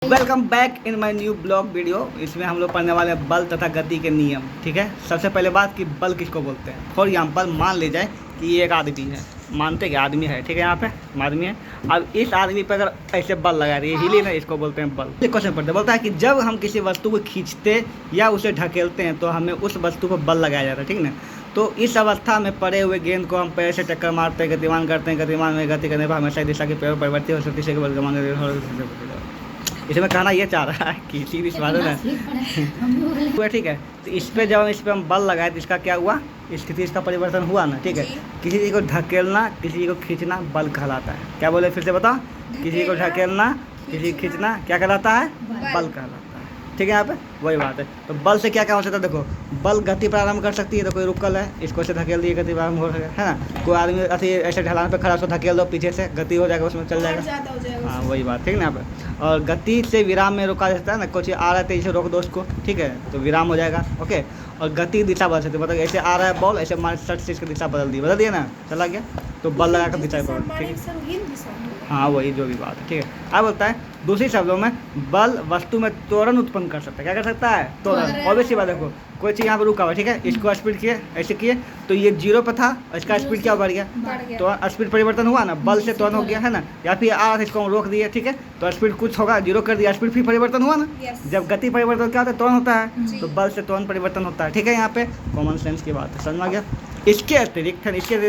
Welcome back in my new blog video. इसमें हम लोग पढ़ने वाले हैं बल तथा गति के नियम। ठीक है, सबसे पहले बात कि बल किसको बोलते हैं। फॉर एग्जाम्पल मान ले जाए कि ये एक आदमी है, मानते कि आदमी है, ठीक है, यहाँ पे आदमी है। अब इस आदमी पर अगर ऐसे बल लगा रही है, हिली ना, इसको बोलते हैं बल। क्वेश्चन पढ़ते बोलता है कि जब हम किसी वस्तु को खींचते या उसे ढकेलते हैं तो हमें उस वस्तु पर बल लगाया जाता है, ठीक है ना। तो इस अवस्था में पड़े हुए गेंद को हम पैर से टक्कर मारते हैं, गतिमान करते हैं। गतिमान में गति करने पर हमेशा दिशा के पैर परिवर्तित हो सकती है। इसमें कहना ये चाह रहा है कि इसी भी स्वाद है, ठीक है। तो इस पर जब इस पर हम बल लगाए तो इसका क्या हुआ, स्थिति इसका परिवर्तन हुआ ना, ठीक है। किसी चीज़ को ढकेलना, किसी को खींचना बल कहलाता है। क्या बोले फिर से बताओ, किसी को ढकेलना, किसी को खींचना क्या कहलाता है, बल कहलाता है, ठीक है। यहाँ पे वही बात है। तो बल से क्या क्या हो सकता है, देखो बल गति प्रारंभ कर सकती है। तो कोई रुकल है, इसको से धकेल दिए, गति प्रारंभ हो सके, है ना। कोई आदमी ऐसे ऐसे ढलान पे खड़ा, उसको धकेल दो पीछे से, गति हो जाएगा, उसमें चल जाएगा। हाँ वही बात, ठीक है ना। यहाँ पे और गति से विराम में रोका जाता है ना, कुछ आ रहा है तेजी से रोक दो उसको, ठीक है, तो विराम हो जाएगा, ओके। और गति दिशा बदल सकती है, मतलब ऐसे आ रहा है बॉल, ऐसे हमारे शर्ट से इसकी दिशा बदल दिया ना, चला गया, तो बल लगा कर दिशा बदल, ठीक है। हाँ वही जो भी बात है, ठीक है। अब बोलता है दूसरी शब्दों में बल वस्तु में त्वरण उत्पन्न कर सकता है। क्या कर सकता है, त्वरण। ऑब्वियसली बात, देखो कोई चीज़ यहाँ पर रुका हुआ, ठीक है, इसको स्पीड किए, ऐसे किए, तो ये 0 पर था, इसका स्पीड क्या बढ़ गया, तो स्पीड परिवर्तन हुआ ना, बल से त्वरण हो गया, है ना। या फिर आ इसको हम रोक दिए, ठीक है, तो स्पीड कुछ होगा, 0 कर दिया, स्पीड फिर परिवर्तन हुआ ना। जब गति परिवर्तन क्या होता है, त्वरण होता है, तो बल से त्वरण परिवर्तन होता है, ठीक है। यहाँ पे कॉमन सेंस की बात है, समझ में आ गया। इसके अतिरिक्त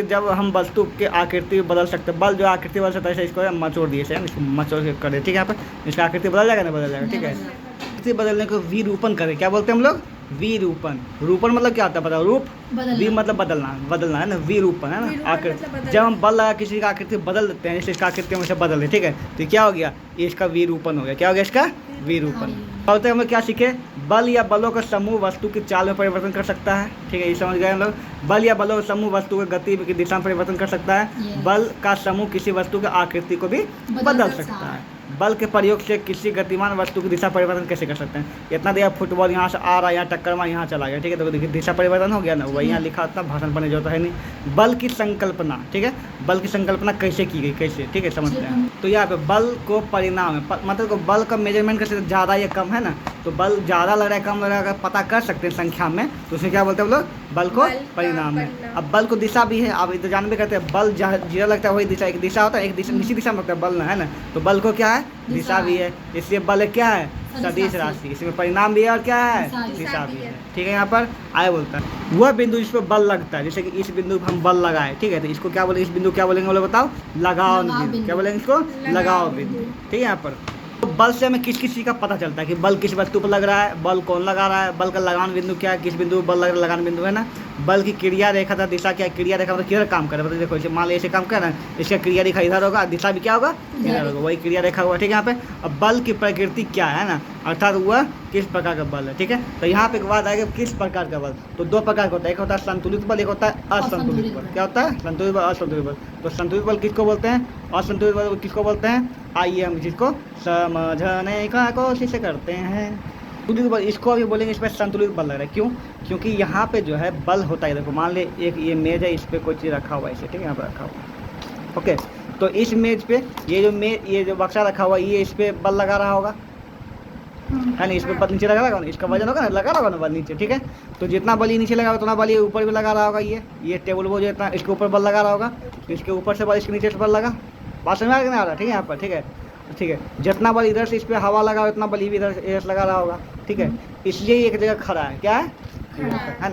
जब हम वस्तु के आकृति बदल सकते हैं, बल जो आकृति बदल सकता है, इसको मचोड़ दिए, इसको मचोड़ के कर दे, ठीक है। यहाँ पे इसका आकृति बदल जाएगा ना, बदल जाएगा, ठीक है। आकृति बदलने को विरूपण करें, क्या बोलते हैं हम लोग, विरूपण। रूपण मतलब क्या होता है, बताओ, रूप, वी मतलब बदलना, बदलना है ना, विरूपण है ना, आकृति। जब हम बल लगा किसी का आकृति बदल देते हैं, जैसे इसका आकृति हम इसे बदल दें, ठीक है, तो क्या हो गया, इसका विरूपण हो गया। क्या हो गया, इसका विरूपण। बोलते हैं हम क्या सीखे, बल या बलों का समूह वस्तु की चाल में परिवर्तन कर सकता है, ठीक है, ये समझ गए हम लोग। बल या बलों का समूह वस्तु की गति की दिशा में परिवर्तन कर सकता है। बल का समूह किसी वस्तु की आकृति को भी बदल सकता है। बल के प्रयोग से किसी गतिमान वस्तु की दिशा परिवर्तन कैसे कर सकते हैं। इतना दिया, फुटबॉल यहाँ से आ रहा है, यहाँ टक्कर मार, यहाँ चला गया, ठीक है, तो देखिए दिशा परिवर्तन हो गया ना, वही यहाँ लिखा था, भाषण पढ़ने जो है नहीं। बल की संकल्पना, ठीक है, बल की संकल्पना कैसे की गई, कैसे, ठीक है, समझते हैं। तो यहाँ पे बल को परिणाम है, मतलब बल का मेजरमेंट कैसे, ज़्यादा या कम है ना, तो बल ज़्यादा लग रहा है, कम लग रहा है, अगर पता कर सकते हैं संख्या में, तो उसमें क्या बोलते हैं हम लोग, बल को परिणाम है। अब बल को दिशा भी है, आप इधर जान भी करते हैं, बल जीरा लगता है वही दिशा, एक दिशा होता है, एक दिशा निश्चित दिशा में लगता है बल ना, है ना। तो बल को क्या है, दिशा भी है, इसलिए बल क्या है, सदिश राशि, इसमें परिणाम भी है और क्या है, दिशा भी है, ठीक है। यहाँ पर आए बोलता है वह बिंदु जिस पर बल लगता है, जैसे कि इस बिंदु पर हम बल लगाए, ठीक है, तो इसको क्या बोलेंगे, इस बिंदु क्या बोलेंगे, बोले बताओ, लगाव बिंदु। क्या बोलेंगे इसको, लगाव बिंदु, ठीक है। यहाँ पर तो बल से हमें किस किस चीज़ का पता चलता है कि बल किस वस्तु पर लग रहा है, बल कौन लगा रहा है, बल का लगान बिंदु क्या है, किस बिंदु पर बल लग रहा है, लगान बिंदु है ना। बल की क्रिया रेखा था दिशा क्या है, क्रिया रेखा मतलब किधर काम कर रहा है, देखो इसे मान लीजिए ऐसे काम कर रहा है, इसका क्रिया रेखा इधर होगा, दिशा भी क्या होगा, इधर होगा, वही क्रिया रेखा हुआ, ठीक है। यहाँ पे अब बल की प्रकृति क्या है ना, अर्थात वह किस प्रकार का बल है, ठीक है। तो यहाँ पे एक बात आएगी, किस प्रकार का बल, तो दो प्रकार का होता है, एक होता है संतुलित बल, एक होता है असंतुलित बल। क्या होता है, संतुलित बल, असंतुलित बल। तो संतुलित बल किसको बोलते हैं, असंतुलित बल किसको बोलते हैं, आइए हम जिसको समझने का कोशिश करते हैं। संतुलित बल इसको अभी बोलेंगे, इसमें संतुलित बल लग रहा है, क्यों, क्योंकि यहाँ पे जो है बल होता है, देखो मान ले एक ये मेज है, इस पर कोई चीज़ रखा हुआ है, इसे, ठीक है, यहाँ पर रखा हुआ है, ओके। तो इस मेज पे ये जो बक्सा रखा हुआ है, ये इस पर बल लगा रहा होगा, है ना, इस पर बल नीचे लगा रहा होगा, इसका वजन होगा ना, लगा रहा होगा ना बल नीचे, ठीक है। तो जितना बल नीचे लगा उतना बल ये ऊपर भी लगा रहा होगा, ये टेबल वो जो इतना इसके ऊपर बल लगा रहा होगा, इसके ऊपर से बल इसके नीचे से बल लगा, बात समझ में आ रहा है, ठीक है। यहाँ पर ठीक है, ठीक है, जितना बल इधर से इस पर हवा लगा उतना बल भी इधर से लगा रहा होगा, ठीक है। इसलिए एक जगह खड़ा है, क्या है,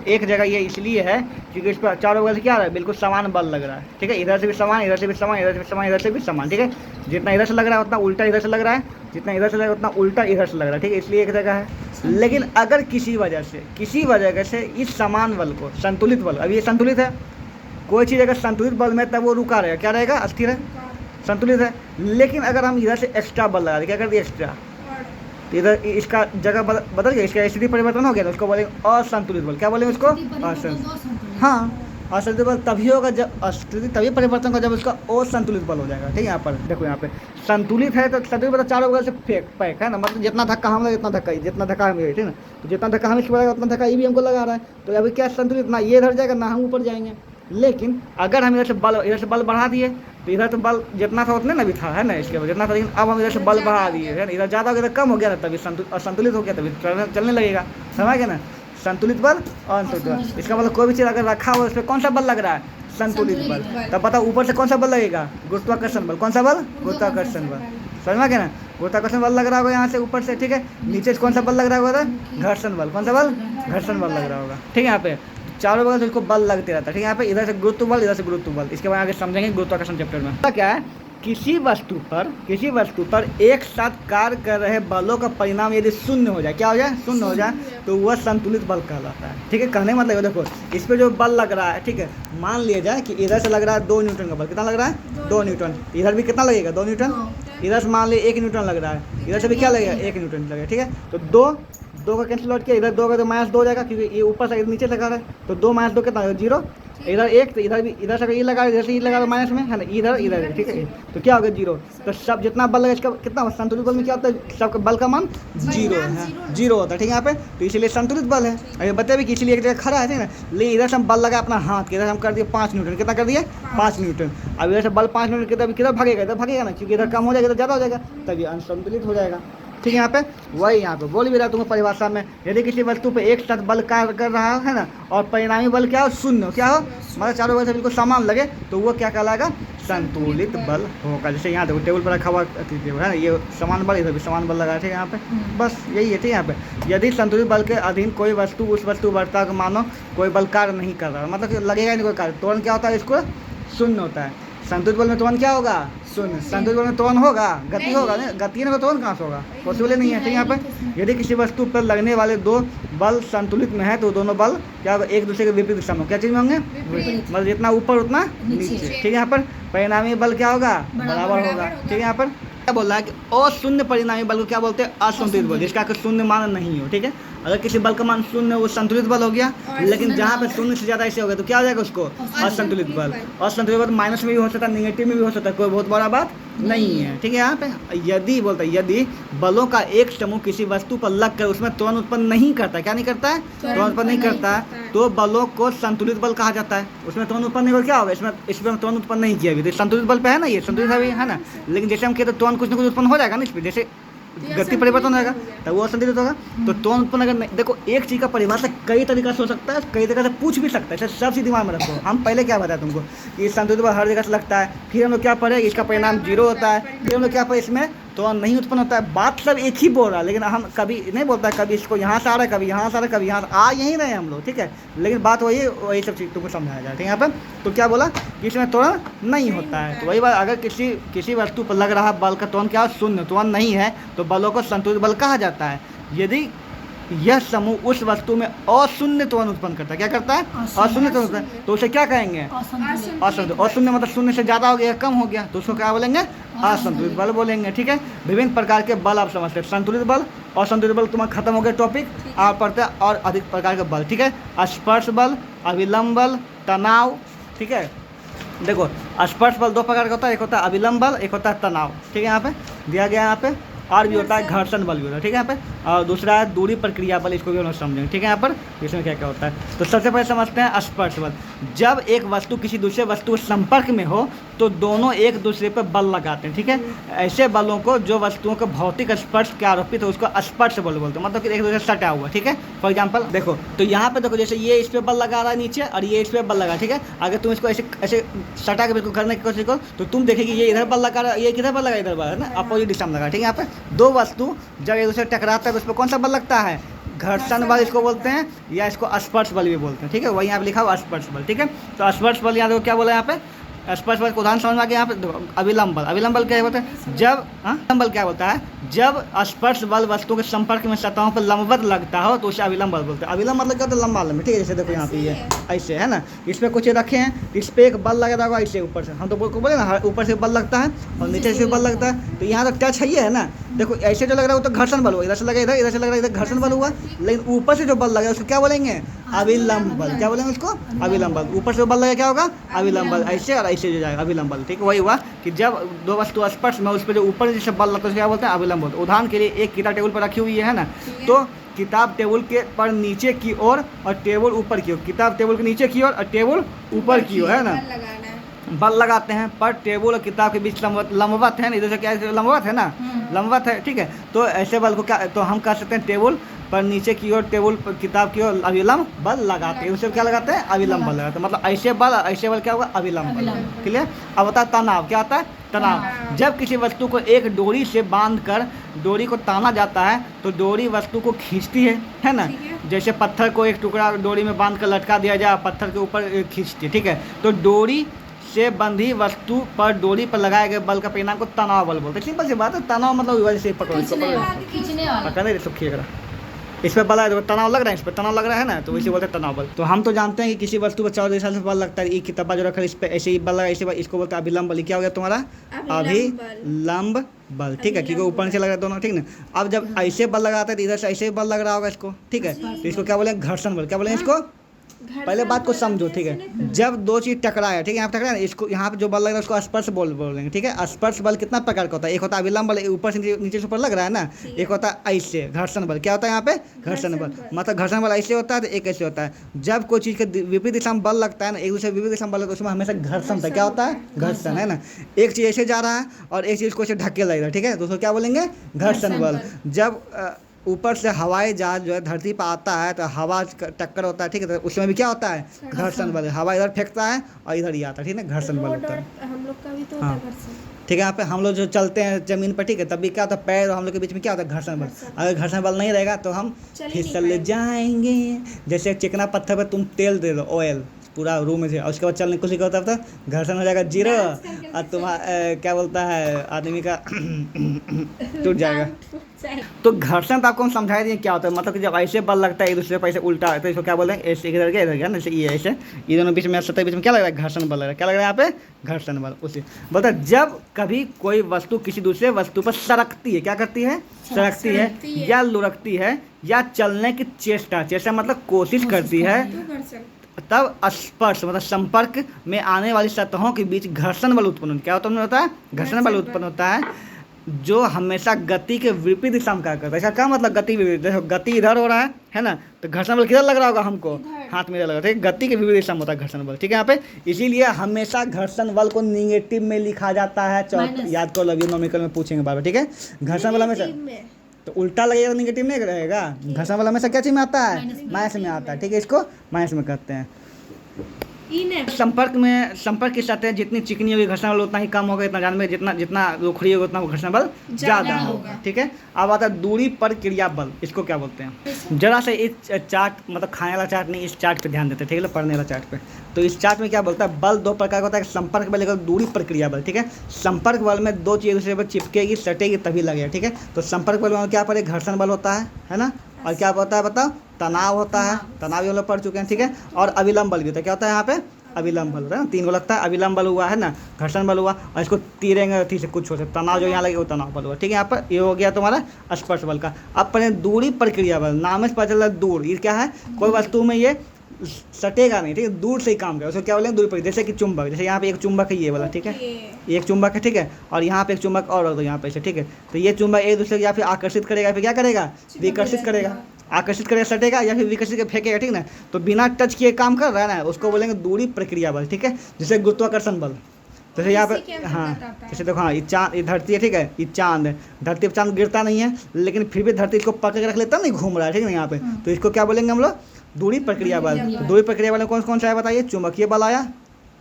एक जगह ये इसलिए है क्योंकि इस पर चारों बगल से क्या आ रहा है, बिल्कुल समान बल लग रहा है, ठीक है। इधर से भी समान, इधर से भी समान, इधर से भी समान, इधर से भी समान, ठीक है। जितना इधर से लग रहा है उतना उल्टा इधर से लग रहा है, जितना इधर से लग रहा है उतना उल्टा इधर से लग रहा है, ठीक है, इसलिए एक जगह है। लेकिन अगर किसी वजह से इस समान बल को, संतुलित बल, अब ये संतुलित है, कोई चीज़ अगर संतुलित बल में तब वो रुका रहेगा, क्या रहेगा, अस्थिर है, संतुलित है। लेकिन अगर हम इधर से एक्स्ट्रा बल लगा दें, क्या कर दिए, एक्स्ट्रा, तो इधर इसका जगह बदल गया, इसका स्थिति परिवर्तन हो गया, तो उसको बोलेंगे असंतुलित बल। क्या बोलेंगे उसको, असंतुलित। हाँ, असंतुलित बल तभी होगा जब स्थिति तभी परिवर्तन होगा जब उसका असंतुलित बल हो जाएगा, ठीक है। यहाँ पर देखो, यहाँ पे संतुलित है तो संतुलित बल चारों बगल से पैक है ना, मतलब जितना धक्का हम लगे इतना धक्का, जितना धक्का हम ठीक है ना, तो जितना धक्का हम इसको लगाएगा उतना धक्का ये भी हमको लगा रहा है, तो अभी क्या संतुलित, ना ये इधर जाएगा ना हम ऊपर जाएंगे, लेकिन अगर हम इधर से बल बढ़ा दिए तो इधर तो बल जितना था उतना ना भी था, है ना, इसके बाद जितना था, लेकिन अब हम इधर से बल बढ़ा दिए, है ना, इधर ज़्यादा हो गया, इधर कम हो गया ना, तभी असंतुलित हो गया, तभी चलने लगेगा। समझ गया ना, संतुलित बल और असंतुलित बल। इसका मतलब कोई भी चीज़ अगर रखा हुआ है उस पर कौन सा बल लग रहा है, संतुलित बल। तब बताओ ऊपर से कौन सा बल लगेगा, गुरुत्वाकर्षण बल। कौन सा बल, गुरुत्वाकर्षण बल। समझ में गया ना, गुरुत्वाकर्षण बल लग रहा होगा यहाँ से ऊपर से, ठीक है। नीचे से कौन सा बल लग रहा होगा, घर्षण बल। कौन सा बल, घर्षण बल लग रहा होगा, ठीक है। यहाँ पे चारों बगल से इसको बल लगते रहता है, ठीक है। यहाँ पे इधर से गुरुत्व बल, इधर से गुरुत्व बल। इसके बाद आगे समझेंगे गुरुत्वाकर्षण चैप्टर में। क्या है, किसी वस्तु पर एक साथ कार्य कर रहे बलों का परिणाम यदि शून्य हो जाए, क्या हो जाए, शून्य हो जाए, तो वह संतुलित बल कहलाता है, ठीक है। कहने का मतलब देखो, इस पर जो बल लग रहा है, ठीक है, मान लिया जाए कि इधर से लग रहा है 2 न्यूटन का बल। कितना लग रहा है, 2 न्यूटन। इधर भी कितना लगेगा, 2 न्यूटन। इधर से मान लिया 1 न्यूटन लग रहा है, इधर से भी क्या लगेगा, 1 न्यूटन लगेगा, ठीक है। तो दो का कैंसिल आउट किया, इधर 2 का तो -2 हो जाएगा, क्योंकि ये ऊपर से नीचे लगा रहा है, तो 2 - 2 कितना, 0। इधर 1, तो इधर भी, इधर से ये लगा, इधर से ये लगा माइनस में, है ना, इधर, ठीक है। तो क्या होगा, 0। तो सब जितना बल लगा इसका कितना, संतुलित बल में क्या होता है, सबका बल का मान 0 है, 0 होता है, ठीक है। यहाँ पे तो इसलिए संतुलित बल है। अभी बता भी कि इसलिए एक जगह खड़ा है, ठीक है ना, लेकिन इधर से हम बल लगा अपना हाथ के, इधर हम कर दिए 5 न्यूटन। कितना कर दिए, 5 न्यूटन। अब इधर से बल 5 न्यूटन किधर भागेगा, इधर भागेगा ना, क्योंकि इधर कम हो जाएगा, इधर ज़्यादा हो जाएगा, तभी असंतुलित हो जाएगा, ठीक है। यहाँ पे वही यहाँ पे बोल भी रहा तुम्हें परिभाषा में, यदि किसी वस्तु पे एक साथ बल कार्य कर रहा है ना, और परिणामी बल क्या हो, शून्य, क्या हो, मतलब चारों बल से बिल्कुल समान लगे, तो वो क्या कहलाएगा, संतुलित बल होगा। जैसे यहाँ देखो टेबल पर रखा हुआ टेबल है ना, ये समान बल, इधर भी समान बल लगा है, ठीक है। यहाँ पे बस यही है, ठीक है। यहाँ पे यदि संतुलित बल के अधीन कोई वस्तु उस वस्तु वर्ता को मानो कोई बल कार्य नहीं कर रहा है, मतलब लगेगा नहीं कोई कार्य, तुरंत क्या होता है, इसको शून्य होता है। संतुलित बल में त्वरण क्या होगा, शून्य। संतुलित बल में त्वरण होगा, गति होगा, नहीं गति नहीं, त्वरण कहाँ से होगा, पॉसिबल नहीं है, ठीक है। यहाँ पे यदि किसी वस्तु पर लगने वाले 2 बल संतुलित में है, तो दोनों बल क्या होगा, एक दूसरे के विपरीत दिशा में, क्या चीज़ में होंगे, मतलब जितना ऊपर उतना नीचे, ठीक है। यहाँ पर परिणामी बल क्या होगा, बराबर होगा, ठीक है। यहाँ पर क्या बोल रहा है कि अशून्य परिणामी बल को क्या बोलते हैं, असंतुलित बल, जिसका शून्य मान नहीं हो, ठीक है। अगर किसी बल का मान शून्य वो संतुलित बल हो गया, लेकिन जहाँ पे शून्य से ज़्यादा ऐसे हो गया तो क्या हो जाएगा उसको, असंतुलित बल। असंतुलित बल माइनस में भी हो सकता है, निगेटिव में भी हो सकता है, कोई बहुत बड़ा बात नहीं है, ठीक है। यहाँ पे यदि बोलता है, यदि बलों का एक समूह किसी वस्तु पर लगकर उसमें त्वरण उत्पन्न नहीं करता है, क्या नहीं करता है, त्वरण उत्पन्न नहीं करता है, तो बलों को संतुलित बल कहा जाता है। उसमें त्वरण उत्पन्न नहीं, क्या होगा, इसमें त्वरण उत्पन्न नहीं किया, तो संतुलित बल पे है ना, ये संतुलित है ना। लेकिन जैसे हम कहते हैं त्वरण कुछ ना कुछ उत्पन्न हो जाएगा ना इस पर, जैसे गति परिवर्तन होगा तब वो असंतुलित होगा। तो त्वरण उत्पन्न अगर नहीं, देखो एक चीज़ का परिभाषा कई तरीका से हो सकता है, कई तरीके से पूछ भी सकता है, सब चीज़ दिमाग में रखो। हम पहले क्या बताया तुमको कि संतुलित बल हर जगह से लगता है, फिर हम लोग क्या पढ़े, इसका परिणाम 0 होता है, फिर हम लोग क्या पढ़े, इसमें तो नहीं उत्पन्न होता है। बात सब एक ही बोल रहा है, लेकिन हम कभी नहीं बोलता, कभी इसको यहाँ से आ रहा है, कभी यहाँ से आ रहा है, कभी यहाँ आ यहीं रहे हम लोग, ठीक है। लेकिन बात वही सब चीज़ तुमको समझाया जाए, ठीक है। यहाँ पर तो क्या बोला कि इसमें त्वरण नहीं होता है, तो वही बात, अगर किसी वस्तु पर लग रहा बल का त्वरण क्या शून्य, त्वरण नहीं है, तो बलों को संतुलित बल कहा जाता है। यदि यह समूह उस वस्तु में अशून्य त्वरण उत्पन्न करता है, क्या करता है, अशून्य त्वरण उत्पन्न, तो उसे क्या कहेंगे, असंतुलित। अशून्य मतलब शून्य से ज़्यादा हो गया, कम हो गया, तो उसको क्या बोलेंगे, असंतुलित बल बोलेंगे, ठीक है। विभिन्न प्रकार के बल आप समझते हैं, संतुलित बल, असंतुलित बल, तुम्हारा खत्म हो गया टॉपिक। आप पढ़ते हैं और अधिक प्रकार के बल, ठीक है। स्पर्श बल, अभिलंब बल, तनाव, ठीक है। देखो स्पर्श बल 2 प्रकार का होता है, एक होता है अभिलंब बल, एक होता है तनाव, ठीक है। यहाँ पे दिया गया, यहाँ पे और भी होता है घर्षण बल भी होता है, ठीक है। यहाँ पे और दूसरा है दूरी प्रक्रिया बल, इसको भी हम लोग समझेंगे, ठीक है। यहाँ पर इसमें क्या क्या होता है, तो सबसे पहले समझते हैं स्पर्श बल। जब एक वस्तु किसी दूसरे वस्तु के संपर्क में हो तो दोनों एक दूसरे पर बल लगाते हैं, ठीक है। ऐसे बलों को जो वस्तुओं के भौतिक स्पर्श के आरोपित है उसको स्पर्श बल बोलते हैं, मतलब कि एक दूसरे से सटा हुआ, ठीक है। फॉर एग्जाम्पल देखो, तो यहाँ पे देखो जैसे ये इस पर बल लगा रहा है नीचे और ये इस पर बल लगा, ठीक है। अगर तुम इसको ऐसे ऐसे सटा के बिल्कुल करने की कोशिश करो तो तुम देखेगी ये इधर बल लगा रहा है, ये किधर बल लगा, इधर बल है ना, अपोजिट दिशा में लगा, ठीक है। यहाँ पे 2 वस्तु जब एक दूसरे टकराता है तो उस पर कौन सा बल लगता है, घर्षण बल इसको बोलते हैं, या इसको स्पर्श बल भी बोलते हैं, ठीक है। वही यहाँ पे लिखा हुआ स्पर्श बल, ठीक है। तो स्पर्श बल यहाँ देखो क्या बोला, यहाँ पे स्पर्श बल को उदाहरण समझ में आ गया। यहाँ पे अभिलंब बल, अभिलंब बल क्या बोलते हैं, जब अभिलंब बल क्या बोलता है, जब स्पर्श बल वस्तु के संपर्क में सतहों पर लंबवत लगता हो तो उसे अभिलंब बल बोलते हैं। अभिलंब मतलब क्या होता है, लंबा लंबी, ठीक है। जैसे देखो यहाँ पे ये ऐसे है ना, इस पर कुछ रखे हैं, इस पर एक बल लगा होगा ऐसे ऊपर से, हम तो बोले ना ऊपर से बल लगता है और नीचे से बल लगता है, तो यहाँ तो टच है ना। देखो ऐसे जो लग रहा है वो तो घर्षण बल हुआ, इधर से लगा इधर, इधर से लग रहा है इधर, घर्षण बल हुआ। लेकिन ऊपर से जो बल लगा उसको क्या बोलेंगे, अभिलंब बल, क्या बोलेंगे उसको, अभिलंब बल। ऊपर से बल लगा क्या होगा, अभिलंब बल, ऐसे और ऐसे जो जाएगा अभिलंब बल, ठीक है। वही हुआ कि जब 2 वस्तु स्पर्श में उस पर जो ऊपर जैसे बल लगता है क्या बोलते हैं, अभिलंब बल। उदाहरण के लिए एक किताब टेबल पर रखी हुई है ना, तो किताब टेबल के पर नीचे की ओर और टेबल ऊपर की ओर, किताब टेबल के नीचे की ओर और टेबल ऊपर की ओर, है ना, बल लगाते हैं। पर टेबल और किताब के बीच लंबवत है ना, इधर से क्या है, लंबवत है ना, लंबवत है, ठीक है। तो ऐसे बल को क्या, तो हम कह सकते हैं टेबल पर नीचे की ओर, टेबल पर किताब की ओर अविलंब बल लगाते हैं। उसे क्या लगाते हैं, अविलंब बल लगाते हैं। मतलब ऐसे बल क्या होगा, अविलंब बल। क्लियर। अब होता है तनाव, क्या होता है, तनाव। जब किसी वस्तु को एक डोरी से बांधकर डोरी को ताना जाता है तो डोरी वस्तु को खींचती है ना। जैसे पत्थर को एक टुकड़ा डोरी में बांध कर लटका दिया जाए, पत्थर के ऊपर खींचती है, ठीक है। तो डोरी से बंधी वस्तु पर डोरी पर लगाए गए बल का परिणाम को तनाव बल बोलते हैं। सिंपल सी बात है, तनाव मतलब वैसे पकड़ो, इस पर बल है, तनाव लग रहा है, इस पर तनाव लग रहा है ना, तो वैसे बोलते हैं तनाव बल। तो हम तो जानते हैं कि किसी वस्तु पर 14 दिशा से बल लगता है। ये किताबा जो रखा है इस पर ऐसे ही बल लगा, इसे इसको बोलते हैं अभिलंब बल। क्या हो गया तुम्हारा, अभिलंब बल, ठीक है, क्योंकि ऊपर से लग रहा है दोनों, ठीक ना। अब जब ऐसे बल लगाता है तो इधर से ऐसे बल लग रहा होगा इसको, ठीक है, तो इसको क्या बोलेंगे, घर्षण बल। क्या बोलेंगे इसको, पहले बात को समझो, ठीक है। जब दो चीज टकराए, ठीक है, यहाँ पे टकराए, इसको यहाँ पे जो बल लग रहा है उसको स्पर्श बल बोलेंगे, ठीक है। स्पर्श बल कितना प्रकार का होता है, एक होता है अभिलंब बल, ऊपर से नीचे से ऊपर लग रहा है ना, एक होता है ऐसे घर्षण बल। क्या होता है यहाँ पे, घर्षण बल। मतलब घर्षण बल ऐसे होता है तो एक ऐसे होता है। जब कोई चीज़ के विपरीत दिशा में बल लगता है ना, एक दूसरे विपरीत दिशा में बल लगता है, उसमें हमेशा घर्षण होता है। क्या होता है, घर्षण, है ना। एक चीज़ ऐसे जा रहा है और एक चीज़ को ऐसे ढकेल रहा है, ठीक है, तो उसको क्या बोलेंगे, घर्षण बल। जब ऊपर से हवाई जहाज जो है धरती पर आता है तो हवा टक्कर होता है, ठीक है, तो उसमें भी क्या होता है, घर्षण बल। हवा इधर फेंकता है और इधर ही आता है, ठीक है, घर्षण बल होता है। हम लोग का भी तो होता है घर्षण, ठीक है। यहाँ पे हम लोग जो चलते हैं जमीन पर, ठीक है, तब भी क्या होता है, पैर और हम लोग के बीच में क्या होता है, घर्षण बल। अगर घर्षण बल नहीं रहेगा तो हम फिसल जाएंगे। जैसे चिकना पत्थर पर तुम तेल दे दो, ऑयल पूरा रूम में से, और उसके बाद चलने कुछ होता है तो घर्षण हो जाएगा 0 और तुम्हारा क्या बोलता है, आदमी का टूट जाएगा। तो घर्षण तो आपको हम समझा दिए क्या होता है। मतलब कि जब ऐसे बल लगता है एक दूसरे पर ऐसे उल्टा है तो इसको क्या बोलते हैं, ऐसे इधर गया जैसे ये ऐसे, ये दोनों बीच में सतह बीच में क्या लग रहा है, घर्षण बल लग रहा है। क्या लग रहा है यहाँ पे, घर्षण बल। उसी बोलता है जब कभी कोई वस्तु किसी दूसरे वस्तु पर सरकती है, क्या करती है, सरकती है या लुढ़कती है या चलने की चेष्टा मतलब कोशिश करती है, तब स्पर्श मतलब संपर्क में आने वाली सतहों के बीच घर्षण बल उत्पन्न होता है, घर्षण बल उत्पन्न होता है, जो हमेशा गति के विपरीत दिशा में कार्य करता है। इसका क्या मतलब, गति विपरीत, देखो गति इधर हो रहा है ना, तो घर्षण बल किधर लग रहा होगा हमको, हाथ में लग रहा है, गति के विपरीत दिशा में होता है घर्षण बल, ठीक है। यहाँ पे इसीलिए हमेशा घर्षण बल को निगेटिव में लिखा जाता है। याद करो, लव यू नॉमिकल में पूछेंगे बार बार, ठीक है। घर्षण बल हमेशा तो उल्टा लगेगा, निगेटिव नहीं रहेगा। घर्षण बल हमेशा क्या चीज में आता है, माइनस में आता है, ठीक है, इसको माइनस में कहते हैं। संपर्क की सतह जितनी चिकनी होगी घर्षण बल उतना ही कम होगा, इतना जानवे जितना रुखड़ी होगा उतना घर्षण बल ज़्यादा होगा, ठीक है। अब आता है दूरी पर क्रिया बल, इसको क्या बोलते हैं। जरा से इस चार्ट मतलब खाने वाला चार्ट नहीं, इस चार्ट पे ध्यान देते हैं, ठीक है, पढ़ने वाला चार्ट पे। तो इस चार्ट में क्या बोलता है, बल 2 प्रकार का होता है, संपर्क बल और दूरी पर क्रिया बल, ठीक है। संपर्क बल में दो चीज़ दूसरे पर चिपकेगी सटेगी तभी लगेगा, ठीक है। तो संपर्क बल में क्या पड़े, घर्षण बल होता है ना, और क्या होता है बताओ, तनाव होता है, तनाव भी हम लोग पढ़ चुके हैं, ठीक है। और अविलंब बल भी होता है। क्या होता है यहाँ पे, अविलंब बल होता है ना, 3 को लगता है, अविलंब बल हुआ है ना, घर्षण बल हुआ, और इसको तीरेंगे ठीक से कुछ हो सकता, तनाव जो यहाँ लगे वो तनाव बल हुआ, ठीक है। यहाँ पर ये हो गया तुम्हारा स्पर्श बल का। अब पढ़े दूरी पर क्रिया बल, नाम से पता चल रहा है दूर, ये क्या है, कोई वस्तु में ये सटेगा नहीं, ठीक है, दूर से ही काम करेगा, उसको क्या बोलेंगे, दूरी पर। जैसे कि चुंबक, जैसे यहाँ पे एक चुंबक है ये वाला, ठीक है, एक चुंबक है, ठीक है, और यहाँ पे एक चुंबक और तो यहाँ पे से, ठीक है। तो ये चुंबक एक दूसरे को या फिर आकर्षित करेगा, फिर क्या करेगा, विकर्षित करेगा, आकर्षित करेगा सटेगा या फिर विकर्षित फेंकेगा, ठीक ना। तो बिना टच किए काम कर रहा है ना, उसको बोलेंगे दूरी प्रक्रिया बल, ठीक है। जैसे गुरुत्वाकर्षण बल, जैसे यहाँ पे हाँ, जैसे देखो हाँ, ये चाँद, ये धरती है, ठीक है, ये चाँद है, धरती पर चाँद गिरता नहीं है लेकिन फिर भी धरती इसको पकड़ के रख लेता नहीं, घूम रहा है, ठीक है, यहाँ पे। तो इसको क्या बोलेंगे हम लोग, दूरी प्रक्रिया बल। दूरी प्रक्रिया बल में कौन कौन सा आया बताइए, चुंबकीय बल आया,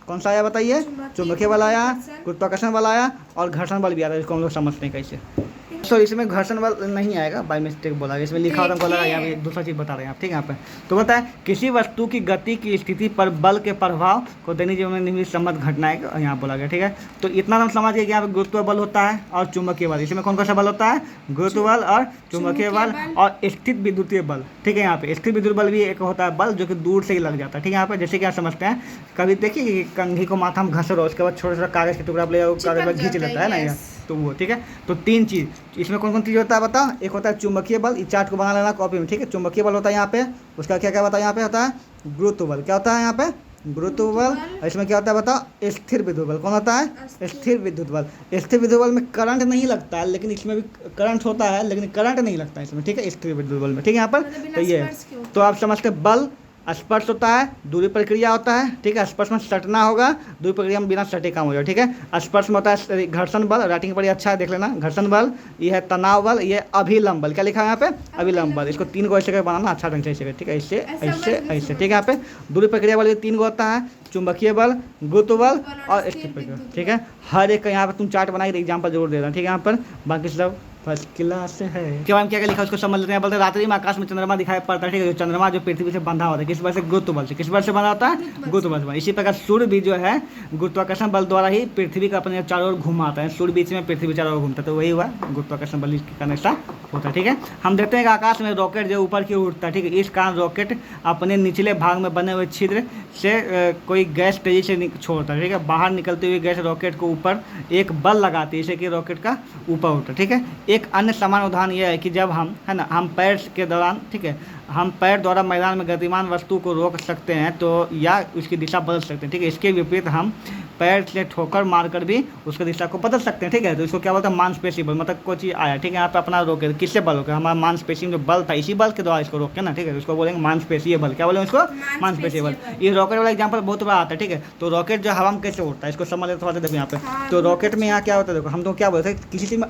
कौन सा आया बताइए, चुंबकीय बल आया, गुरुत्वाकर्षण बल आया और घर्षण बल भी आया, इसको हम लोग समझते हैं कैसे। सॉरी, इसमें घर्षण बल नहीं आएगा, बाय मिस्टेक बोला, इसमें लिखा होता हमको लगा यहाँ पे दूसरा चीज़ बता रहे हैं आप, ठीक है। यहाँ पे तो बता है किसी वस्तु की गति की स्थिति पर बल के प्रभाव को दैनिक जीवन में निम्नलिखित संबंध घटनाएं यहाँ बोला गया, ठीक है। तो इतना हम समझ गए कि यहाँ पे गुरुत्व बल होता है और चुंबकीय बल। इसमें कौन कौन सा बल होता है, गुरुत्व बल और चुंबकीय बल और स्थित विद्युतीय बल, ठीक है। यहाँ पे स्थित विद्युत बल भी एक होता है बल जो कि दूर से ही लग जाता है, ठीक है। यहाँ पे जैसे कि आप समझते हैं, कभी देखिए कंघी को माथा में घस रहा उसके बाद छोटा छोटा कागज़ के टुकड़ा ले कागज़ पर खींच लेता है ना यहाँ, तो वो, ठीक है। तो 3 चीज़ इसमें कौन कौन चीज़ होता है बताओ, एक होता है चुंबकीय बल, इस चार्ट को बना लेना कॉपी में, ठीक है। चुंबकीय बल होता है यहाँ पे, उसका क्या क्या बताया, यहाँ पे होता है गुरुत्व बल, क्या होता है यहाँ पे गुरुत्व बल, और इसमें क्या होता है बताओ, स्थिर विद्युत बल। कौन होता है, स्थिर विद्युत बल। स्थिर विद्युत बल में करंट नहीं लगता है, लेकिन इसमें भी करंट होता है, लेकिन करंट नहीं लगता है इसमें, ठीक है, स्थिर विद्युत बल में, ठीक है। यहाँ पर तो ये तो आप समझते बल स्पर्श होता है, दूरी प्रक्रिया होता है, ठीक है। स्पर्श में सटना होगा, दूरी प्रक्रिया में बिना सटे काम हो जाए, ठीक है। स्पर्श में होता है घर्षण बल, राइटिंग बड़ी अच्छा है, देख लेना। घर्षण बल, ये है तनाव बल, ये अभिलंब बल। क्या लिखा है यहाँ पे, अभिलंब बल। इसको 3 को ऐसे करके बनाना अच्छा ढंग से, ऐसे ठीक है, इससे ऐसे ऐसे, ठीक है। यहाँ पे दूरी प्रक्रिया बल ये 3 को होता है, चुंबकीय बल, गुरुत्व बल और स्थिर प्रक्रिया, ठीक है। हर एक का यहाँ पर तुम चार्ट बना के एग्जाम्पल जरूर दे रहा, ठीक है। यहाँ पर बाकी सब फर्स्ट क्लास है। क्या हम क्या लिखा उसको समझ लेते हैं। बोलते रात्रि में आकाश में चंद्रमा दिखाई पड़ता है, ठीक है। जो चंद्रमा जो पृथ्वी से बंधा होता है, किस बल से, गुरुत्व बल से। किस बल से बंधा होता है, गुरुत्व बल से। इसी प्रकार सूर्य भी जो है गुरुत्वाकर्षण बल द्वारा ही पृथ्वी का अपने चारों ओर घुमाता है। सूर्य बीच में, पृथ्वी चारों ओर घूमता है, तो वही हुआ गुरुत्वाकर्षण बल का ऐसा होता है, ठीक है। हम देखते हैं कि आकाश में रॉकेट जो ऊपर की ओर उठता है, ठीक है। इस कारण रॉकेट अपने निचले भाग में बने हुए छिद्र से कोई गैस तेजी से छोड़ता है, ठीक है। बाहर निकलती हुई गैस रॉकेट को ऊपर एक बल लगाती है, जैसे कि रॉकेट का ऊपर उठता है, ठीक है। एक अन्य समान उदाहरण यह है कि जब हम, है ना, हम पैर के दौरान, ठीक है, हम पैर द्वारा मैदान में गतिमान वस्तु को रोक सकते हैं तो या उसकी दिशा बदल सकते हैं, ठीक है। इसके विपरीत हम पैर से ठोकर मारकर भी उसकी दिशा को बदल सकते हैं, ठीक है। तो इसको क्या बोलते हैं, मांसपेशी बल। मतलब कोई चीज़ आया, ठीक है, यहाँ पे अपना रोके, किससे बल रोके, हमारा मांसपेशी में जो बल था, इसी बल के द्वारा इसको रोके ना, ठीक है। उसको बोलेंगे मांसपेशीय बल। क्या बोलेंगे उसको, मांसपेशीय बल। ये रॉकेट वाला एग्जाम्पल बहुत बड़ा आता है, ठीक है। तो रॉकेट जो हवा में कैसे उड़ता है, इसको समझ लेते थोड़ा। देखो यहाँ पे तो रॉकेट में यहाँ क्या होता है, देखो हम तो क्या बोलते हैं, किसी चीज़ में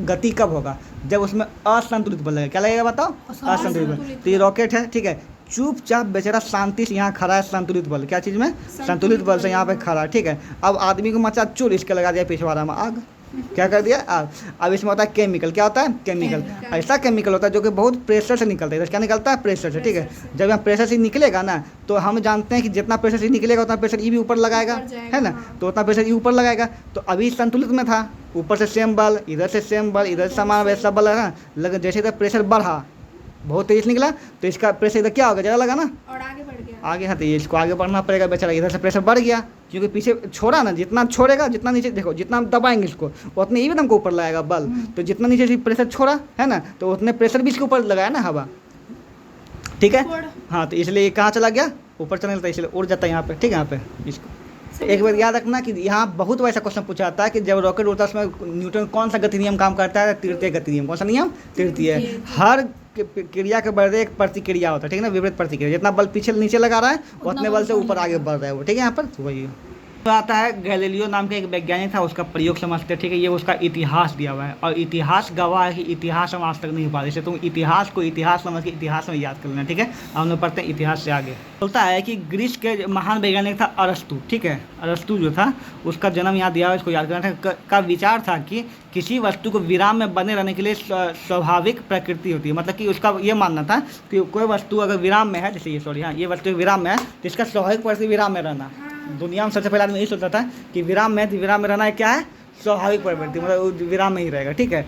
गति कब होगा, जब उसमें असंतुलित बल लगेगा। क्या लगेगा बताओ, असंतुलित बल। तो ये रॉकेट है, ठीक है, चुपचाप बेचारा शांति से यहाँ खड़ा है, संतुलित बल। क्या चीज़ में, संतुलित बल से यहाँ पे खड़ा है, ठीक है। अब आदमी को मचा चुर इसके लगा दिया पिछवाड़ा में आग, क्या कर दिया आग। अब इसमें होता है केमिकल। क्या होता है, केमिकल। ऐसा केमिकल होता है जो कि बहुत प्रेशर से निकलता है। क्या निकलता है, प्रेशर से, ठीक है। जब यहाँ प्रेशर से निकलेगा ना, तो हम जानते हैं कि जितना प्रेशर से निकलेगा उतना प्रेशर ई भी ऊपर लगाएगा, है ना। तो उतना प्रेशर ई ऊपर लगाएगा। तो अभी संतुलित में था, ऊपर से सेम बल, इधर से सेम बल, इधर से समान वैसा बल है ना, लेकिन जैसे इधर प्रेशर बढ़ा, बहुत तेज निकला, तो इसका प्रेशर इधर क्या होगा, ज़्यादा लगा ना, और आगे बढ़ गया, आगे। हाँ, तो इसको आगे बढ़ना पड़ेगा बेचारा। इधर से प्रेशर बढ़ गया, क्योंकि पीछे छोड़ा ना, जितना छोड़ेगा, जितना नीचे, देखो जितना हम दबाएंगे इसको उतने ही हमको ऊपर लगाएगा बल। तो जितना नीचे से प्रेशर छोड़ा है ना, तो उतने प्रेशर भी इसके ऊपर लगाया ना हवा, ठीक है। हाँ, तो इसलिए ये कहाँ चला गया, ऊपर चलने लगता है, इसलिए उड़ जाता है यहाँ पे, ठीक है। यहाँ पे इसको एक बार याद रखना कि यहाँ बहुत वैसा क्वेश्चन पूछा जाता है कि जब रॉकेट उड़ता है उसमें न्यूटन कौन सा गति नियम काम करता है, तृतीय गति नियम। कौन सा नियम, तृतीय। हर क्रिया के बढ़े एक प्रतिक्रिया होता है, ठीक है ना, विपरीत प्रतिक्रिया। जितना बल पीछे नीचे लगा रहा है उतने बल से ऊपर आगे बढ़ रहा है वो, ठीक है। यहाँ पर वही तो आता है, गैलीलियो नाम का एक वैज्ञानिक था, उसका प्रयोग समझते, ठीक है। ये उसका इतिहास दिया हुआ है, और इतिहास गवाह है कि इतिहास हम आज तक नहीं पा रहे। जैसे तुम इतिहास को इतिहास समझ के इतिहास में याद कर लेना, ठीक है। हम लोग पढ़ते हैं इतिहास से आगे। बोलता है कि ग्रीस के महान वैज्ञानिक था अरस्तु, ठीक है। अरस्तु जो था उसका जन्म यहाँ दिया हुआ, इसको याद करना था। का विचार था कि किसी वस्तु को विराम में बने रहने के लिए स्वाभाविक प्रकृति होती है। मतलब कि उसका ये मानना था कि कोई वस्तु अगर विराम में है, जैसे ये सॉरी हाँ, ये वस्तु विराम में है तो इसका स्वाभाविक प्रकृति विराम में रहना। दुनिया में सबसे पहले आदमी यही सोचता था कि विराम में रहना है, क्या है, स्वाभाविक प्रवृत्ति, मतलब विराम में ही रहेगा, ठीक है।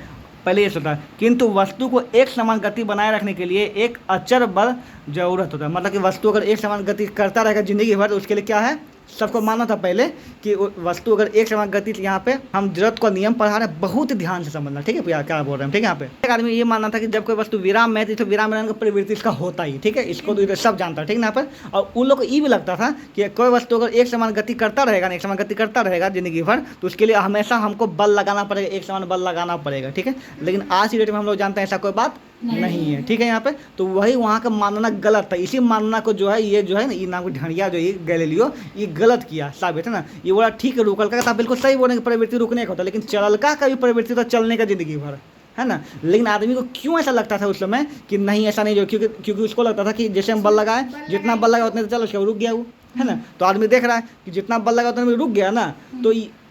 पहले ये सोचता है, किंतु वस्तु को एक समान गति बनाए रखने के लिए एक अचर बल जरूरत होता है। मतलब कि वस्तु अगर एक समान गति करता रहेगा जिंदगी भर, तो उसके लिए क्या है, सबको मानना था पहले कि वस्तु अगर एक समान गति, यहाँ पे हम जरूरत का नियम पढ़ा रहे हैं, बहुत ध्यान से समझना, ठीक है भैया, क्या बोल रहे हैं, ठीक है। यहाँ पे एक आदमी ये मानना था कि जब कोई वस्तु विराम में है तो विराम में रहने का प्रवृत्ति इसका होता ही, ठीक है। इसको तो सब जानता है, ठीक है यहाँ पर। और उन लोग को ये भी लगता था कि कोई वस्तु अगर एक समान गति करता रहेगा ना, एक समान गति करता रहेगा जिंदगी भर, तो उसके लिए हमेशा हमको बल लगाना पड़ेगा, एक समान बल लगाना पड़ेगा, ठीक है। लेकिन आज की डेट में हम लोग जानते हैं ऐसा कोई बात नहीं है, ठीक है। यहाँ पे तो वही वहाँ का मानना गलत था। इसी मानना को जो है ये जो है ना, ये नाम की ढंडिया जो ये गैलीलियो, ये गलत किया साबित है ना। ये बोला ठीक है, रुकल का था बिल्कुल सही, बोलने की प्रवृत्ति रुकने का होता, लेकिन चलका का भी प्रवृत्ति था चलने का जिंदगी भर, है ना। लेकिन आदमी को क्यों ऐसा लगता था उस समय कि नहीं ऐसा नहीं, जो क्योंकि उसको लगता था कि जैसे हम बल लगाए, जितना बल लगा उतने तो चलो उसका रुक गया वो, है ना। तो आदमी देख रहा है कि जितना बल लगा उतना रुक गया ना,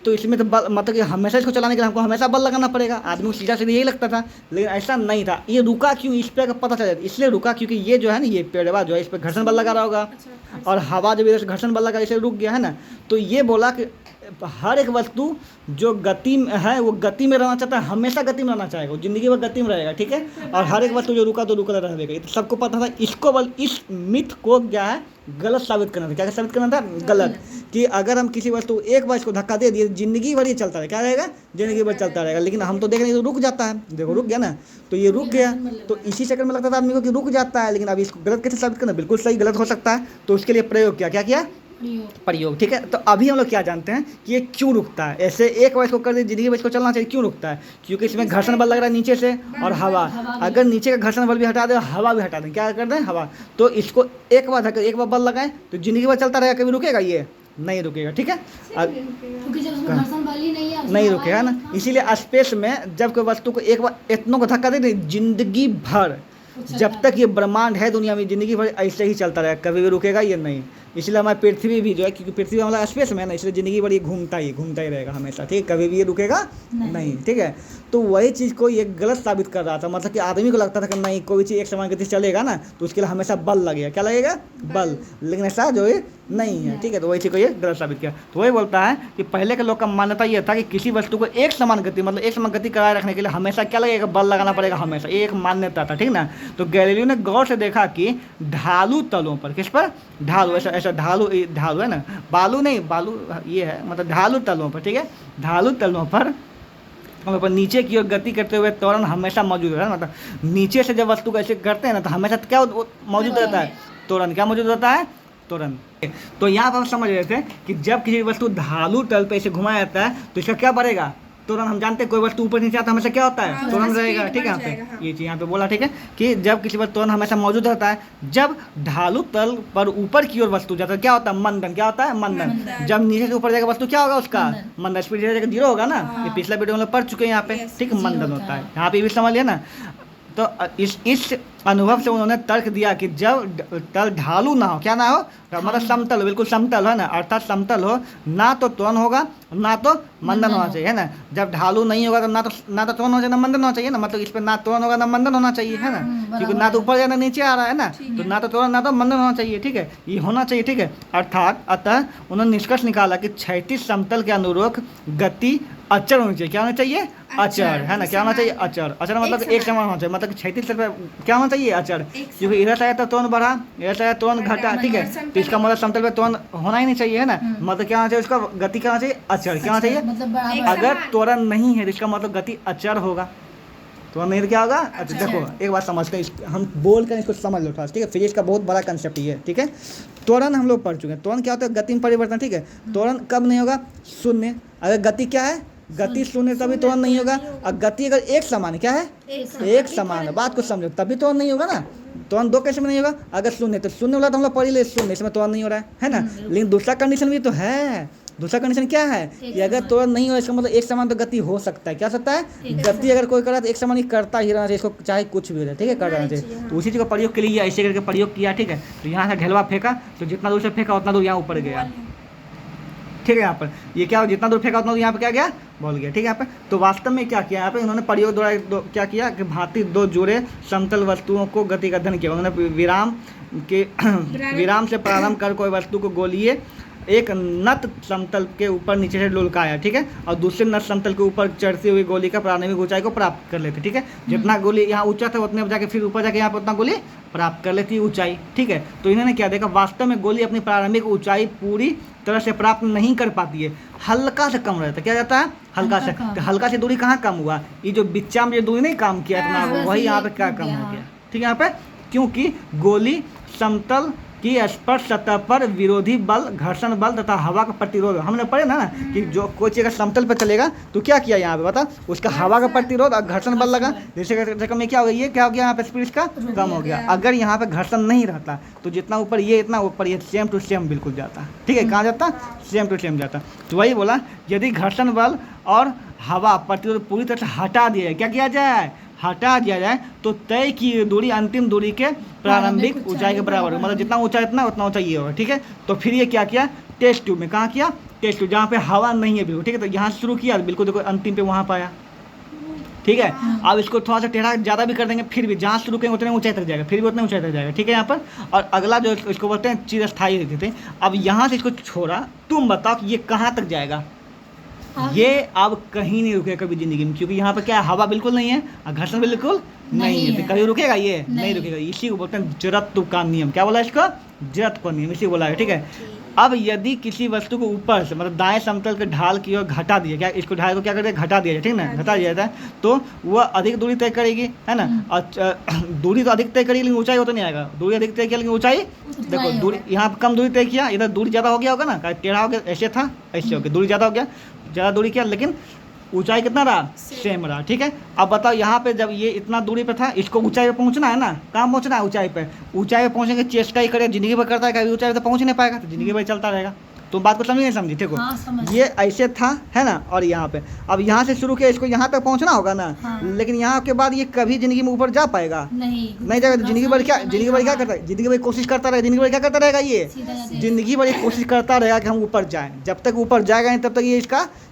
तो इसमें तो बल, मतलब कि हमेशा इसको चलाने के लिए हमको हमेशा बल लगाना पड़ेगा। आदमी को सीधा सीधा यही लगता था, लेकिन ऐसा नहीं था। ये रुका क्यों, इस पर पता चल जाता, इसलिए रुका क्योंकि ये जो है ना, ये पेड़वा जो है इस पर घर्षण बल लगा रहा होगा, और हवा जब इधर से घर्षण बल लगा इसलिए रुक गया, है ना। तो ये बोला कि हर एक वस्तु जो गति में है वो गति में रहना चाहता है, हमेशा गति में रहना चाहेगा, जिंदगी भर गति में रहेगा, ठीक है। और हर एक वस्तु जो रुका तो रुका रहेगा, ये तो सबको पता था। इसको बल इस मिथ को क्या है, गलत साबित करना था। क्या साबित करना था, गलत, कि अगर हम किसी वस्तु एक बार इसको धक्का दे दिए जिंदगी भर ये चलता रहेगा, क्या रहेगा, जिंदगी भर चलता रहेगा। लेकिन हम तो देख रहे हैं तो रुक जाता है, देखो रुक गया ना, तो ये रुक गया। तो इसी चक्कर में लगता था आदमी को कि रुक जाता है, लेकिन अब इसको गलत कैसे साबित करना, बिल्कुल सही गलत हो सकता है। तो उसके लिए प्रयोग किया, क्या किया, प्रयोग, ठीक है। तो अभी हम लोग क्या जानते हैं कि ये क्यों रुकता है। ऐसे एक बार इसको कर दी जिंदगी में इसको चलना चाहिए, क्यों रुकता है? क्योंकि इसमें घर्षण बल लग रहा है नीचे से और हवा। अगर नीचे का घर्षण बल भी हटा दे, हवा भी हटा दें, क्या कर दें, हवा। तो इसको एक बार बल लगाएं तो जिंदगी भर चलता रहेगा, कभी रुकेगा? ये नहीं रुकेगा, ठीक है। क्योंकि जब उसमें घर्षण बल ही नहीं है, नहीं रुकेगा ना। इसीलिए स्पेस में जब कोई वस्तु को एक बार इतनों को धक्का दे, जिंदगी भर, जब तक ये ब्रह्मांड है दुनिया में, जिंदगी भर ऐसे ही चलता रहेगा, कभी भी रुकेगा ये नहीं। इसलिए हमारी पृथ्वी भी जो है, क्योंकि पृथ्वी हमारा स्पेस में है ना, इसलिए जिंदगी भर ये घूमता ही रहेगा हमेशा, ठीक है। कभी भी ये रुकेगा नहीं, ठीक है। तो वही चीज़ को ये गलत साबित कर रहा था, मतलब कि आदमी को लगता था कि नहीं, कोई चीज़ एक समान गति से चलेगा ना तो उसके लिए हमेशा बल लगेगा। क्या लगेगा? बल। लेकिन ऐसा जो है नहीं है, ठीक है। तो वही चीज़ को ये गलत साबित किया। तो वही बोलता है कि पहले के लोग का मान्यता ये था कि किसी वस्तु को एक समान गति, मतलब एक समान गति कराए रखने के लिए हमेशा क्या लगेगा? बल लगाना पड़ेगा हमेशा। ये एक मान्यता था, ठीक ना। तो गैलीलियो ने गौर से देखा कि ढालू तलों पर, किस पर? ढालू, ऐसा ढालू है ना, बालू नहीं, बालू ये है, मतलब ढालू तलों पर, ठीक है। ढालू तलों पर नीचे की ओर गति करते हुए त्वरण हमेशा मौजूद रहता है। मतलब नीचे से जब वस्तु को ऐसे करते हैं ना तो हमेशा क्या मौजूद रहता है? त्वरण। क्या मौजूद रहता है? त्वरण। तो यहाँ पर हम समझ रहे थे कि जब किसी वस्तु ढालू तल पे ऐसे घुमाया जाता है तो इसका क्या बढ़ेगा? त्वरण। हम जानते हैं कोई वस्तु ऊपर नीचे आता है हमेशा क्या होता है? त्वरण रहेगा, ठीक है। यहाँ पे ये चीज़ यहाँ पे बोला, ठीक है, कि जब किसी पर त्वरण हमेशा मौजूद रहता है। जब ढालू तल पर ऊपर की ओर वस्तु जाता है क्या होता है? मंदन। क्या होता है? मंदन। जब नीचे से ऊपर जाएगा वस्तु क्या होगा? उसका मंदन। स्पीड धीरे जीरो होगा ना। ये पिछला वीडियो में पढ़ चुके हैं यहाँ पे, ठीक है। मंदन होता है, यहाँ पे भी समझ लिया ना। तो इस अनुभव से उन्होंने तर्क दिया कि जब तल ढालू ना हो, क्या ना हो, मतलब समतल हो, बिल्कुल समतल हो ना, अर्थात समतल हो, ना तो त्वरण होगा ना तो मंदन होना चाहिए, है ना। जब ढालू नहीं होगा तो ना तो त्वरण हो जाए ना मंदन होना चाहिए ना, मतलब इस पर ना त्वरण होगा ना मंदन होना चाहिए, है ना। क्योंकि ना तो ऊपर जाना नीचे आ रहा है ना, तो ना तो त्वरण ना तो मंदन होना चाहिए, ठीक है। ये होना चाहिए, ठीक है। अर्थात अतः उन्होंने निष्कर्ष निकाला कि क्षैतिज समतल के अनुरूप गति अचर होनी चाहिए। क्या होना चाहिए? अचर, है ना। क्या होना चाहिए? अचर। अचर मतलब एक समान होना चाहिए, मतलब क्षैतिज तल पे क्या होना चाहिए? अचर। क्योंकि इधर से आया तो त्वरण बढ़ा, इधर से आया त्वरण घटा, ठीक है। तो इसका मतलब समतल पे त्वरण होना ही नहीं चाहिए, है ना। मतलब क्या होना चाहिए? उसका गति क्या होना चाहिए? अचर। क्या होना चाहिए? अगर त्वरण नहीं है तो इसका मतलब गति अचर होगा। त्वरण नहीं तो क्या होगा? अच्छा, देखो एक बात समझ कर हम बोल कर इसको समझ लो थोड़ा, ठीक है। फिजिक्स का बहुत बड़ा कंसेप्ट ये है, ठीक है। त्वरण हम लोग पढ़ चुके हैं। त्वरण क्या होता है? गति में परिवर्तन, ठीक है। त्वरण कब नहीं होगा? शून्य। अगर गति क्या है? गति शून्य तभी त्वरण नहीं होगा। और गति अगर एक समान है, क्या है? एक समान है। बात को समझो, तभी त्वरण नहीं होगा ना। त्वरण दो कैसे में नहीं होगा? अगर शून्य, तो शून्य वाला तो हम लोग पढ़ ही ले, शून्य, इसमें त्वरण नहीं हो रहा है ना। लेकिन दूसरा कंडीशन भी तो है। दूसरा कंडीशन क्या है कि अगर त्वरण नहीं हो इसका मतलब एक समान तो गति हो सकता है। क्या सकता है? गति अगर कोई करा तो एक समान ही करता ही रहना चाहिए, इसको चाहे कुछ भी हो जाए, ठीक है, कर रहना चाहिए। तो उसी चीज़ का प्रयोग के लिए ऐसे करके प्रयोग किया, ठीक है। तो यहाँ से ढेलवा फेंका तो जितना दूर से फेंका उतना दूर यहाँ ऊपर गया, ठीक है। यहाँ पर ये क्या हो, जितना दूर फेंका उतना दूर यहाँ पे क्या गया? बोल गया, ठीक है। यहाँ पे तो वास्तव में क्या किया यहाँ पे उन्होंने प्रयोग द्वारा क्या किया कि भांति दो जुड़े समतल वस्तुओं को गति का अध्ययन किया। उन्होंने विराम से प्रारंभ कर कोई वस्तु को गोलीय एक नत समतल के ऊपर नीचे से लुढ़काया, ठीक है। और दूसरे नत समतल के ऊपर चढ़ती हुई गोली का प्रारंभिक ऊंचाई को प्राप्त कर लेते, ठीक है। जितना गोली यहाँ ऊंचा था उतने जाके फिर ऊपर जाके यहाँ पर उतना गोली प्राप्त कर लेती ऊंचाई, ठीक है। तो इन्होंने क्या देखा, वास्तव में गोली अपनी प्रारंभिक ऊंचाई पूरी तरह से प्राप्त नहीं कर पाती है, हल्का से कम रहता है। क्या जाता है? हल्का से। तो हल्का से दूरी कहाँ कम हुआ? ये जो बिच्चा में जो दूरी नहीं काम किया इतना, वही यहाँ पे क्या कम हो गया, ठीक है। यहाँ पे क्योंकि गोली समतल की स्पर्श सतह पर विरोधी बल, घर्षण बल तथा हवा का प्रतिरोध, हमने पढ़े ना कि जो कोई चीज़ अगर समतल पर चलेगा तो क्या किया यहाँ पे बता, उसका हवा का प्रतिरोध और घर्षण बल लगा, जैसे कम क्या हो गया, ये क्या हो गया यहाँ पे स्पीड इसका कम हो गया। अगर यहाँ पे घर्षण नहीं रहता तो जितना ऊपर ये इतना ऊपर ये सेम टू सेम बिल्कुल जाता, ठीक है। कहाँ जाता? सेम टू सेम जाता। तो वही बोला, यदि घर्षण बल और हवा प्रतिरोध पूरी तरह से हटा दिया जाए, क्या किया जाए? हटा दिया जाए तो तय की दूरी अंतिम दूरी के प्रारंभिक ऊंचाई के बराबर, मतलब जितना ऊंचा इतना उतना ऊंचा ये होगा, ठीक है। तो फिर ये क्या किया? टेस्ट ट्यूब में। कहाँ किया? टेस्ट ट्यूब, जहाँ पे हवा नहीं है बिल्कुल, ठीक है। तो यहाँ शुरू किया बिल्कुल, देखो अंतिम पे वहाँ पाया, ठीक है। अब इसको थोड़ा सा टेढ़ा ज़्यादा भी कर देंगे, फिर भी जहाँ शुरू करेंगे उतने ऊंचाई तक जाएगा, फिर भी उतने ऊंचाई तक जाएगा, ठीक है। यहाँ पर और अगला जो इसको बोलते हैं चिरस्थायी रहते थे। अब यहाँ से इसको छोड़ा, तुम बताओ कि ये कहाँ तक जाएगा? ये अब कहीं नहीं रुकेगा कभी जिंदगी में, क्योंकि यहाँ पर क्या हवा बिल्कुल नहीं है और घर्षण बिल्कुल नहीं है, तो कभी रुकेगा? ये नहीं रुकेगा। इसी को बोलते हैं जड़त्व का नियम। क्या बोला इसको? जड़त्व का नियम, इसी को बोला है, ठीक है। अब यदि किसी वस्तु को ऊपर से मतलब दाएं समतल के ढाल की ओर घटा दिया, क्या इसको ढाल को क्या करते हैं, घटा दिया जाए, ठीक ना, घटा दिया जाता है तो वह अधिक दूरी तय करेगी, है ना। और दूरी तो अधिक तय करेगी लेकिन ऊंचाई वो तो नहीं आएगा। दूरी अधिक तय किया लेकिन ऊंचाई देखो, दूरी यहाँ पर कम दूरी तय किया, इधर दूरी ज़्यादा हो गया होगा ना, टेढ़ा हो गया, ऐसे था ऐसे हो गया, दूरी ज़्यादा हो गया, ज़्यादा दूरी किया लेकिन ऊंचाई कितना रहा, सेम रहा, ठीक है। अब बताओ यहाँ पे जब ये इतना दूरी पे था, इसको ऊंचाई पे पहुँचना है ना, कहाँ पहुँचना है, ऊंचाई पे। ऊंचाई पे पहुँचने की चेष्टा ही करे, जिंदगी भर करता है, कभी ऊंचाई पे तो पहुँच नहीं पाएगा, तो जिंदगी भर चलता रहेगा। तुम बात को समझी नहीं समझी, देखो ये ऐसे था, है ना, और यहाँ पे अब यहाँ से शुरू किया, इसको यहाँ तक पहुँचना होगा ना, लेकिन यहाँ के बाद ये कभी जिंदगी में ऊपर जा पाएगा नहीं जाएगा। जिंदगी भर क्या करता है, जिंदगी भर कोशिश करता रहेगा, जिंदगी भर क्या करता रहेगा, ये जिंदगी भर कोशिश करता रहेगा कि हम ऊपर जाएं। जब तक ऊपर जाएगा नहीं तब तक ये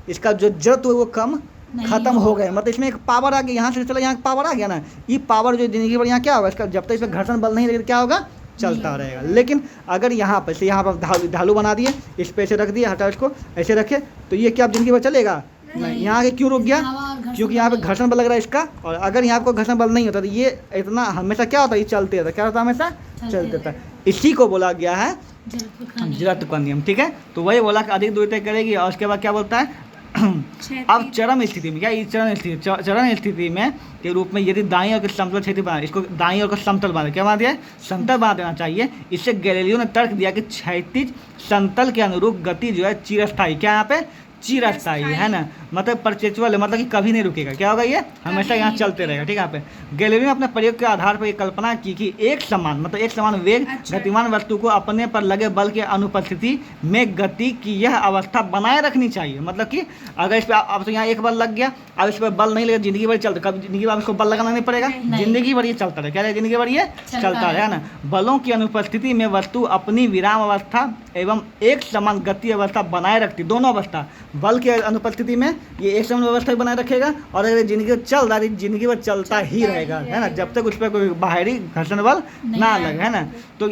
इसका जो जरूरत है वो कम खत्म हो गए, मतलब इसमें एक पावर आ गया, यहाँ से चला यहाँ पावर आ गया ना, ये पावर जो जिंदगी भर यहाँ क्या होगा, इसका जब तक इसमें घर्षण बल नहीं लगेगा क्या होगा, चलता रहेगा। लेकिन अगर यहाँ पर से यहाँ पर ढालू बना दिए, इस पे ऐसे रख दिए, हटा इसको ऐसे रखे, तो ये क्या जिंदगी भर चलेगा नहीं। यहाँ के क्यों रुक गया, क्योंकि यहाँ पे घर्षण बल लग रहा है इसका, और अगर यहाँ पर घर्षण बल नहीं होता तो ये इतना हमेशा क्या होता है, ये चलते रहता, क्या होता है, हमेशा चलते रहता। इसी को बोला गया है जड़त्व का नियम, ठीक है। तो वही बोला कि अधिक दूरी तय करेगी, और उसके बाद क्या बोलता है अब चरम स्थिति में, क्या चरण स्थिति में के रूप में यदि दाईं ओर के समतल क्षेत्र बना, इसको दाईं ओर का समतल बना, क्या बना दिया, समतल बना देना चाहिए। इससे गैलीलियो ने तर्क दिया कि क्षैतिज समतल के अनुरूप गति जो है चिरस्थायी, क्या यहाँ पे चिरस्थायी, है ना, मतलब परपेचुअल है, मतलब कि कभी नहीं रुकेगा, क्या होगा, ये हमेशा यहाँ चलते रहेगा, ठीक है। यहाँ पे गैलीलियो ने अपने प्रयोग के आधार पर ये कल्पना की कि एक समान वेग गतिमान वस्तु को अपने पर लगे बल के अनुपस्थिति में गति की यह अवस्था बनाए रखनी चाहिए। मतलब कि अगर इस पर अब तो यहाँ एक बल लग गया, अब इस पर बल नहीं लगेगा, जिंदगी भर चलता, कभी जिंदगी भर इसको बल लगाना नहीं पड़ेगा, जिंदगी भर ये चलता रहे, क्या है, जिंदगी भर ये चलता रहे, है ना। बलों की अनुपस्थिति में वस्तु अपनी विराम अवस्था एवं एक समान गति अवस्था बनाए रखती, दोनों अवस्था, बल की अनुपस्थिति में ये एक समान व्यवस्था बनाए रखेगा, और अगर जिंदगी चल रहा है जिंदगी भर चलता ही रहेगा, है ना, जब तक उस पर कोई बाहरी घर्षण बल ना लगे, है ना। तो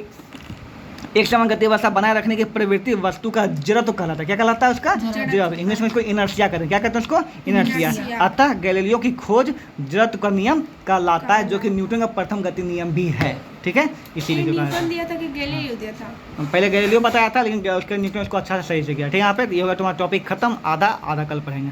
एक समान गति अवस्था बनाए रखने की प्रवृत्ति वस्तु का जड़त्व कहलाता है, क्या कहलाता है, उसका जड़त्व, इंग्लिश में इसको इनर्शिया कहते हैं, क्या कहते हैं उसको, इनर्शिया। अतः गैलीलियो की खोज जड़त्व का नियम कहलाता है, जो कि न्यूटन का प्रथम गति नियम भी है, ठीक है। इसीलिए न्यूटन दिया था कि गैलीलियो दिया था, पहले गैलीलियो बताया था, लेकिन उसके न्यूटन उसको अच्छा से सही से किया, ठीक है। यहाँ पे ये होगा तुम्हारा टॉपिक खत्म, आधा कल पढ़ेंगे।